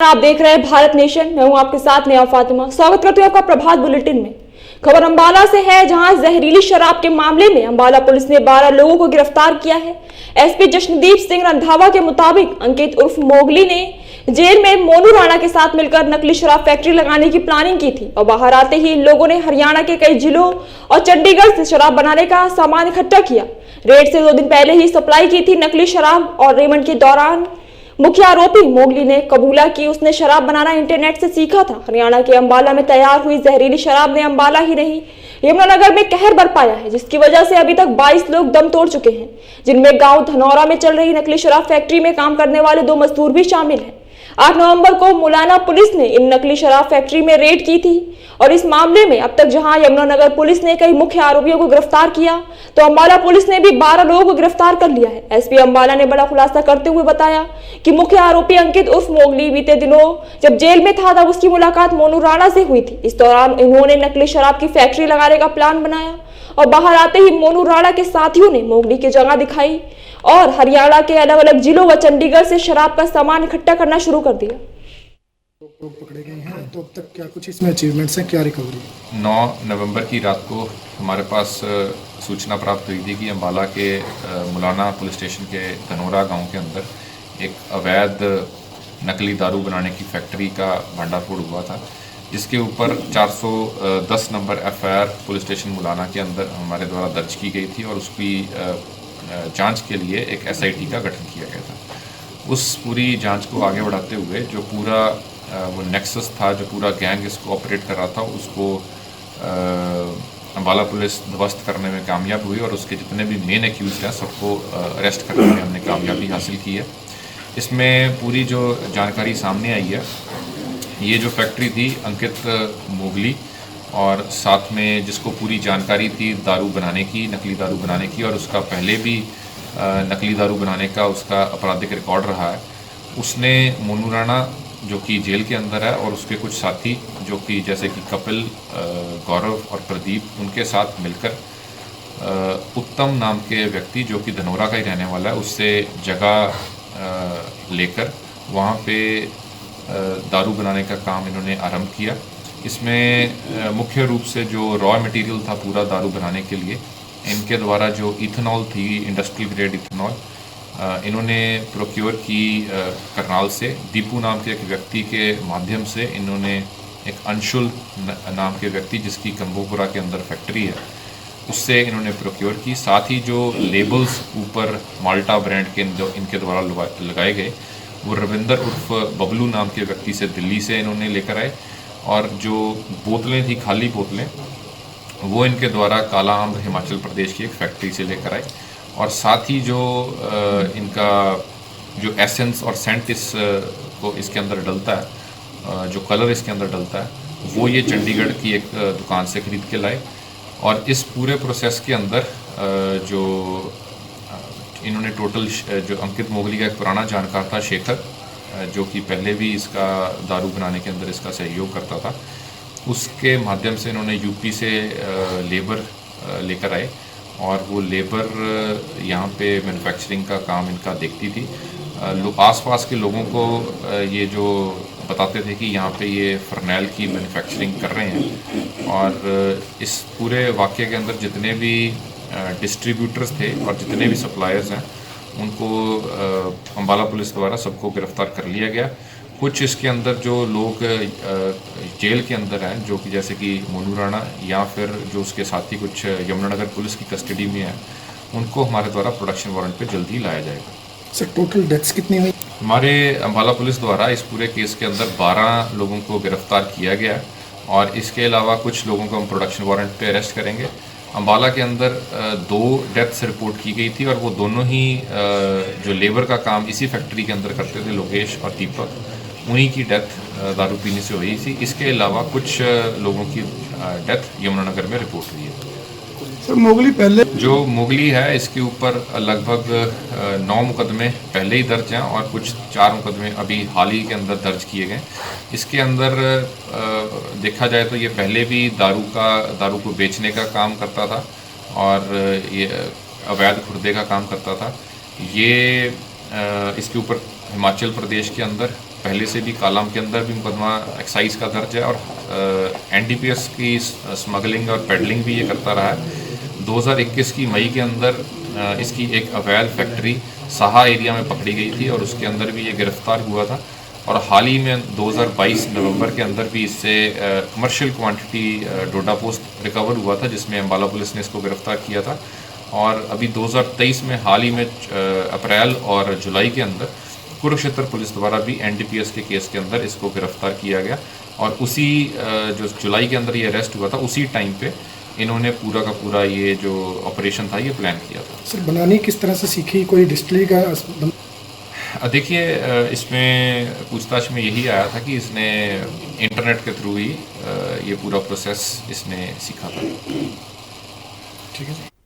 आप देख रहे हैं भारत नेशन। मैं हूं आपके साथ नया फातिमा। स्वागत करती हूं आपका प्रभात बुलेटिन में। खबर अंबाला से है, जहां जहरीली शराब के मामले में अंबाला पुलिस ने 12 लोगों को गिरफ्तार किया है। एसपी जशनदीप सिंह रंधावा के मुताबिक अंकित उर्फ मोगली ने जेल में मोनू राणा के साथ मिलकर नकली शराब फैक्ट्री लगाने की प्लानिंग की थी और बाहर आते ही इन लोगों ने हरियाणा के कई जिलों और चंडीगढ़ से शराब बनाने का सामान इकट्ठा किया। रेड से 2 दिन पहले ही सप्लाई की थी नकली शराब और रेमंड के दौरान मुख्य आरोपी मोगली ने कबूला कि उसने शराब बनाना इंटरनेट से सीखा था। हरियाणा के अंबाला में तैयार हुई जहरीली शराब ने अंबाला ही नहीं यमुनानगर में कहर बरपाया है, जिसकी वजह से अभी तक 22 लोग दम तोड़ चुके हैं, जिनमें गांव धनौरा में चल रही नकली शराब फैक्ट्री में काम करने वाले 2 मजदूर भी शामिल हैं। 8 नवंबर को मुलाना पुलिस ने इन नकली शराब फैक्ट्री में रेड की थी और इस मामले में अब तक जहां यमुनानगर पुलिस ने कई मुख्य आरोपियों को गिरफ्तार किया, तो अंबाला पुलिस ने भी 12 लोगों को गिरफ्तार कर लिया है। एसपी अंबाला ने बड़ा खुलासा करते हुए बताया कि मुख्य आरोपी अंकित उर्फ मोगली बीते दिनों जब जेल में था तब उसकी मुलाकात मोनू राणा से हुई थी। इस दौरान इन्होंने नकली शराब की फैक्ट्री लगाने का प्लान बनाया और बाहर आते ही मोनू राणा के साथियों ने मोगली की जगह दिखाई और हरियाणा के अलग अलग जिलों व चंडीगढ़ से शराब का सामान इकट्ठा करना शुरू कर दिया। लोग पकड़े गए हैं, तो अब तक क्या कुछ इसमें अचीवमेंट्स हैं, क्या रिकवरी? 9 नवंबर की रात को हमारे पास सूचना प्राप्त हुई थी कि अंबाला के मुलाना पुलिस स्टेशन के धनौरा गांव के अंदर एक अवैध नकली दारू बनाने की फैक्ट्री का भंडाफोड़ हुआ था, जिसके ऊपर 410 number FIR police station Mulana के अंदर हमारे द्वारा दर्ज की गई थी और उसकी जांच के लिए एक एसआईटी का गठन किया गया था। उस पूरी जांच को आगे बढ़ाते हुए जो पूरा वो नेक्सस था, जो पूरा गैंग इसको ऑपरेट कर रहा था, उसको अंबाला पुलिस ध्वस्त करने में कामयाब हुई और उसके जितने भी मेन एक्यूज हैं सबको अरेस्ट करने में हमने कामयाबी हासिल की है। इसमें पूरी जो जानकारी सामने आई है, ये जो फैक्ट्री थी अंकित मोगली और साथ में जिसको पूरी जानकारी थी दारू बनाने की, नकली दारू बनाने की, और उसका पहले भी नकली दारू बनाने का उसका आपराधिक रिकॉर्ड रहा है। उसने मोनू राणा जो कि जेल के अंदर है और उसके कुछ साथी जो कि जैसे कि कपिल, गौरव और प्रदीप, उनके साथ मिलकर उत्तम नाम के व्यक्ति जो कि धनौरा का ही रहने वाला है, उससे जगह लेकर वहाँ पे दारू बनाने का काम इन्होंने आरंभ किया। इसमें मुख्य रूप से जो रॉ मटेरियल था पूरा दारू बनाने के लिए, इनके द्वारा जो इथेनॉल थी, इंडस्ट्रियल ग्रेड इथेनॉल, इन्होंने प्रोक्योर की करनाल से। दीपू नाम के एक व्यक्ति के माध्यम से इन्होंने एक अंशुल नाम के व्यक्ति जिसकी कम्बोपुरा के अंदर फैक्ट्री है, उससे इन्होंने प्रोक्योर की। साथ ही जो लेबल्स ऊपर माल्टा ब्रांड के जो इनके द्वारा लगाए गए, वो रविंदर उर्फ बबलू नाम के व्यक्ति से दिल्ली से इन्होंने लेकर आए, और जो बोतलें थी, खाली बोतलें, वो इनके द्वारा काला आम्र हिमाचल प्रदेश की एक फैक्ट्री से लेकर आए। और साथ ही जो इनका जो एसेंस और सेंट को इसके अंदर डलता है, जो कलर इसके अंदर डलता है, वो ये चंडीगढ़ की एक दुकान से ख़रीद के लाए। और इस पूरे प्रोसेस के अंदर जो इन्होंने टोटल, जो अंकित मोगली का एक पुराना जानकार था शेखर, जो कि पहले भी इसका दारू बनाने के अंदर इसका सहयोग करता था, उसके माध्यम से इन्होंने यूपी से लेबर लेकर आए और वो लेबर यहाँ पे मैन्युफैक्चरिंग का काम इनका देखती थी। आसपास के लोगों को ये जो बताते थे कि यहाँ पे ये फर्नैल की मैन्युफैक्चरिंग कर रहे हैं। और इस पूरे वाक़े के अंदर जितने भी डिस्ट्रीब्यूटर्स थे और जितने भी सप्लायर्स हैं, उनको अंबाला पुलिस द्वारा सबको गिरफ्तार कर लिया गया। कुछ इसके अंदर जो लोग जेल के अंदर हैं, जो कि जैसे कि मोनू राणा या फिर जो उसके साथी कुछ यमुनानगर पुलिस की कस्टडी में हैं, उनको हमारे द्वारा प्रोडक्शन वारंट पे जल्दी ही लाया जाएगा। सर, टोटल डेथ्स कितनी हुई? हमारे अंबाला पुलिस द्वारा इस पूरे केस के अंदर 12 लोगों को गिरफ्तार किया गया और इसके अलावा कुछ लोगों को हम प्रोडक्शन वारंट पे अरेस्ट करेंगे। अंबाला के अंदर 2 डेथ्स रिपोर्ट की गई थी और वो दोनों ही जो लेबर का काम इसी फैक्ट्री के अंदर करते थे, लोकेश और दीपक, उन्हीं की डेथ दारू पीने से हुई थी। इसके अलावा कुछ लोगों की डेथ यमुनानगर में रिपोर्ट हुई है। सर, मोगली पहले जो मोगली है, इसके ऊपर लगभग 9 मुकदमे पहले ही दर्ज हैं और कुछ 4 मुकदमे अभी हाल ही के अंदर दर्ज किए गए। इसके अंदर देखा जाए तो ये पहले भी दारू को बेचने का काम करता था और ये अवैध खुर्दे का काम करता था। ये इसके ऊपर हिमाचल प्रदेश के अंदर पहले से भी कालाम के अंदर भी मुकदमा एक्साइज का दर्ज है और NDPS की स्मगलिंग और पेडलिंग भी ये करता रहा है। 2021 की मई के अंदर इसकी एक अवैध फैक्ट्री साहा एरिया में पकड़ी गई थी और उसके अंदर भी ये गिरफ्तार हुआ था। और हाल ही में 2022 नवंबर के अंदर भी इससे कमर्शियल क्वांटिटी डोडा पोस्ट रिकवर हुआ था, जिसमें अम्बाला पुलिस ने इसको गिरफ्तार किया था। और अभी 2023 में हाल ही में अप्रैल और जुलाई के अंदर कुरुक्षेत्र पुलिस द्वारा भी NDPS के केस के अंदर इसको गिरफ्तार किया गया। और उसी जो जुलाई के अंदर ये अरेस्ट हुआ था, उसी टाइम पे इन्होंने पूरा का पूरा ये जो ऑपरेशन था ये प्लान किया था। सर बनानी किस तरह से सीखी, कोई डिस्टिलरी का देखिए, इसमें पूछताछ में यही आया था कि इसने इंटरनेट के थ्रू ही ये पूरा प्रोसेस इसने सीखा था। ठीक है जी।